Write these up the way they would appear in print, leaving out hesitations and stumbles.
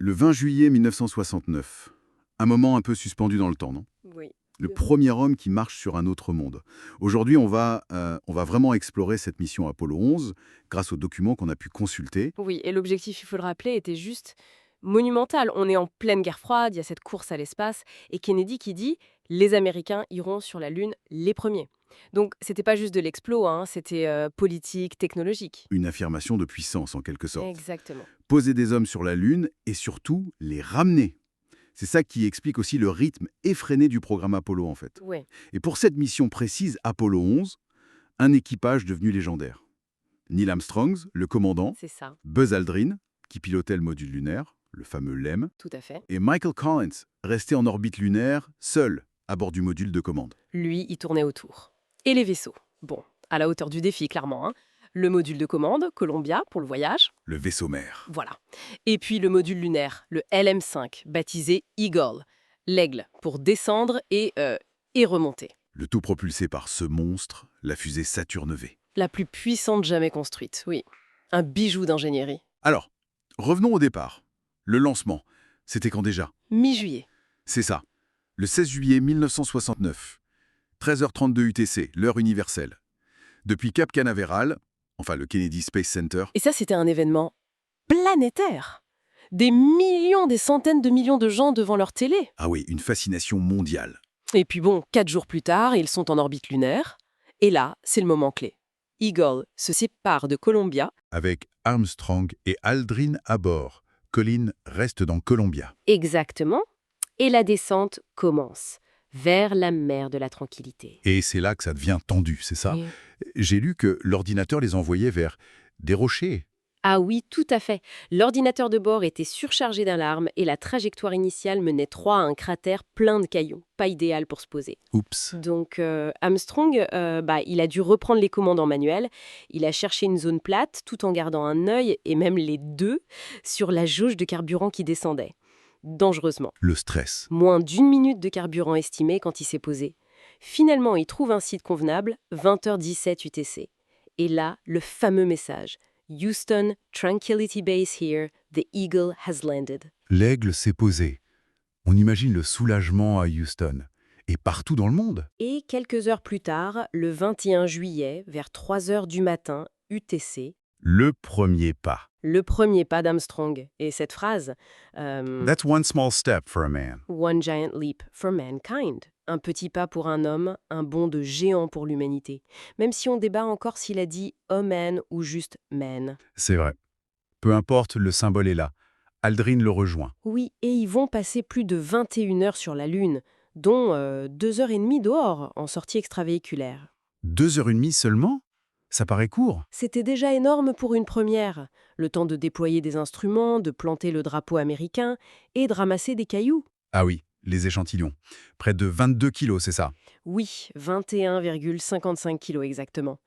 Le 20 juillet 1969. Un moment un peu suspendu dans le temps, non? Oui. Le premier homme qui marche sur un autre monde. Aujourd'hui, on va vraiment explorer cette mission Apollo 11 grâce aux documents qu'on a pu consulter. Oui, et l'objectif, il faut le rappeler, était juste monumental. On est en pleine guerre froide, il y a cette course à l'espace, et Kennedy qui dit les Américains iront sur la Lune les premiers. Donc, c'était pas juste de l'explo, hein, c'était politique, technologique. Une affirmation de puissance, en quelque sorte. Exactement. Poser des hommes sur la Lune et surtout les ramener. C'est ça qui explique aussi le rythme effréné du programme Apollo, en fait. Ouais, Et pour cette mission précise Apollo 11, un équipage devenu légendaire. Neil Armstrong, le commandant, c'est ça, Buzz Aldrin, qui pilotait le module lunaire, le fameux LEM, tout à fait. et Michael Collins, resté en orbite lunaire, seul, à bord du module de commande. Lui, il tournait autour. Et les vaisseaux. Bon, à la hauteur du défi, clairement, hein. Le module de commande, Columbia, pour le voyage. Le vaisseau mère. Voilà. Et puis le module lunaire, le LM5, baptisé Eagle, l'aigle, pour descendre et remonter. Le tout propulsé par ce monstre, la fusée Saturne V. La plus puissante jamais construite, oui. Un bijou d'ingénierie. Alors, revenons au départ. Le lancement, c'était quand déjà? Mi-juillet. C'est ça. Le 16 juillet 1969. 13h32 UTC, l'heure universelle. Depuis Cap Canaveral, enfin le Kennedy Space Center, Et ça, c'était un événement planétaire. Des millions, des centaines de millions de gens devant leur télé. ah oui, une fascination mondiale. Et puis bon, 4 jours plus tard, ils sont en orbite lunaire. Et là, c'est le moment clé. Eagle se sépare de Columbia. Avec Armstrong et Aldrin à bord, Colin reste dans Columbia. Exactement. Et la descente commence vers la mer de la tranquillité. Et c'est là que ça devient tendu, c'est ça? Et- J'ai lu que l'ordinateur les envoyait vers des rochers. Ah oui, tout à fait. L'ordinateur de bord était surchargé d'alarmes et la trajectoire initiale menait droit à un cratère plein de cailloux. Pas idéal pour se poser. Oups. Donc Armstrong, il a dû reprendre les commandes en manuel. Il a cherché une zone plate tout en gardant un œil, et même les deux, sur la jauge de carburant qui descendait. Dangereusement. Le stress. Moins d'1 minute de carburant estimé quand il s'est posé. Finalement, il trouve un site convenable, 20h17 UTC. Et là, le fameux message. Houston, Tranquility Base here, the Eagle has landed. L'aigle s'est posé. On imagine le soulagement à Houston. Et partout dans le monde. Et quelques heures plus tard, le 21 juillet, vers 3h du matin, UTC, Le premier pas. le premier pas d'Armstrong. Et cette phrase, That's one small step for a man. One giant leap for mankind. Un petit pas pour un homme, un bond de géant pour l'humanité. Même si on débat encore s'il a dit a man ou juste man. C'est vrai. Peu importe, le symbole est là. Aldrin le rejoint. Oui, et ils vont passer plus de 21 heures sur la Lune, dont 2h30 dehors, en sortie extravéhiculaire. 2h30 seulement? Ça paraît court. C'était déjà énorme pour une première. Le temps de déployer des instruments, de planter le drapeau américain et de ramasser des cailloux. Ah oui, les échantillons. Près de 22 kilos, c'est ça. Oui, 21,55 kilos exactement.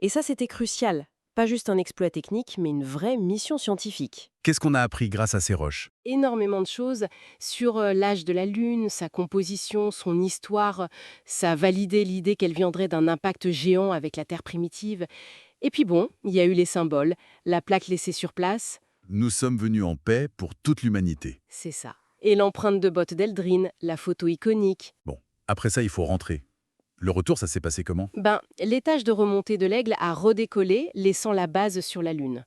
Et ça, c'était crucial. Pas juste un exploit technique, mais une vraie mission scientifique. Qu'est-ce qu'on a appris grâce à ces roches? Énormément de choses sur l'âge de la Lune, sa composition, son histoire. Ça a validé l'idée qu'elle viendrait d'un impact géant avec la Terre primitive. Et puis bon, il y a eu les symboles, la plaque laissée sur place, Nous sommes venus en paix pour toute l'humanité. c'est ça. Et l'empreinte de bottes d'Eldrin, la photo iconique. Bon, après ça, il faut rentrer. Le retour, ça s'est passé comment? L'étage de remontée de l'Aigle a redécollé, laissant la base sur la Lune.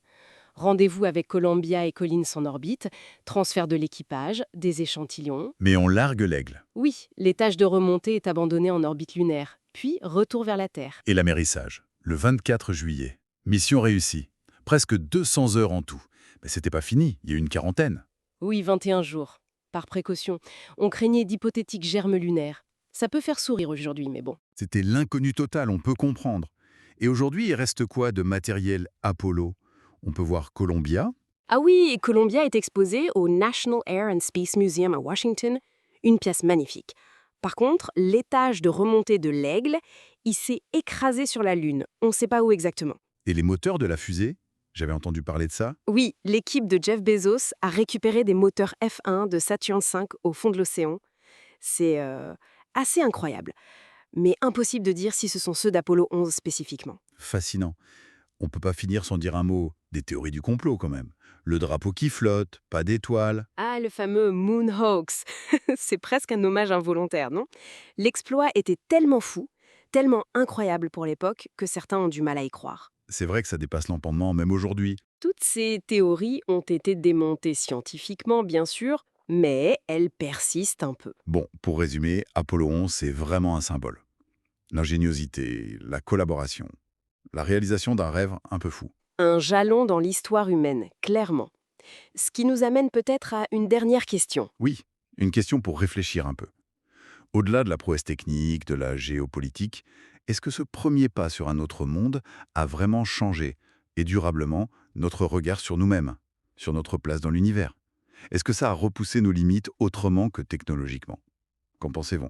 Rendez-vous avec Columbia et Collins en orbite, transfert de l'équipage, des échantillons. Mais on largue l'aigle. Oui, l'étage de remontée est abandonné en orbite lunaire, puis retour vers la Terre. Et l'amérissage, le 24 juillet. Mission réussie. Presque 200 heures en tout. Mais c'était pas fini, il y a eu une quarantaine. Oui, 21 jours. Par précaution, on craignait d'hypothétiques germes lunaires. Ça peut faire sourire aujourd'hui, mais bon. C'était l'inconnu total, on peut comprendre. Et aujourd'hui, il reste quoi de matériel Apollo? On peut voir Columbia, Ah oui, et Columbia est exposée au National Air and Space Museum à Washington, une pièce magnifique. Par contre, l'étage de remontée de l'Aigle, il s'est écrasé sur la Lune. On ne sait pas où exactement. et les moteurs de la fusée. J'avais entendu parler de ça. Oui, l'équipe de Jeff Bezos a récupéré des moteurs F1 de Saturn V au fond de l'océan. C'est assez incroyable, mais impossible de dire si ce sont ceux d'Apollo 11 spécifiquement. Fascinant. on peut pas finir sans dire un mot des théories du complot quand même. Le drapeau qui flotte, pas d'étoiles. Ah, le fameux Moon Hoax. C'est presque un hommage involontaire, non? L'exploit était tellement fou, tellement incroyable pour l'époque, que certains ont du mal à y croire. C'est vrai que ça dépasse l'entendement même aujourd'hui. Toutes ces théories ont été démontées scientifiquement, bien sûr, mais elles persistent un peu. Bon, pour résumer, Apollo 11, c'est vraiment un symbole. L'ingéniosité, la collaboration, la réalisation d'un rêve un peu fou. Un jalon dans l'histoire humaine, clairement. Ce qui nous amène peut-être à une dernière question. Oui, une question pour réfléchir un peu. Au-delà de la prouesse technique, de la géopolitique, est-ce que ce premier pas sur un autre monde a vraiment changé, et durablement, notre regard sur nous-mêmes, sur notre place dans l'univers? Est-ce que ça a repoussé nos limites autrement que technologiquement? Qu'en pensez-vous?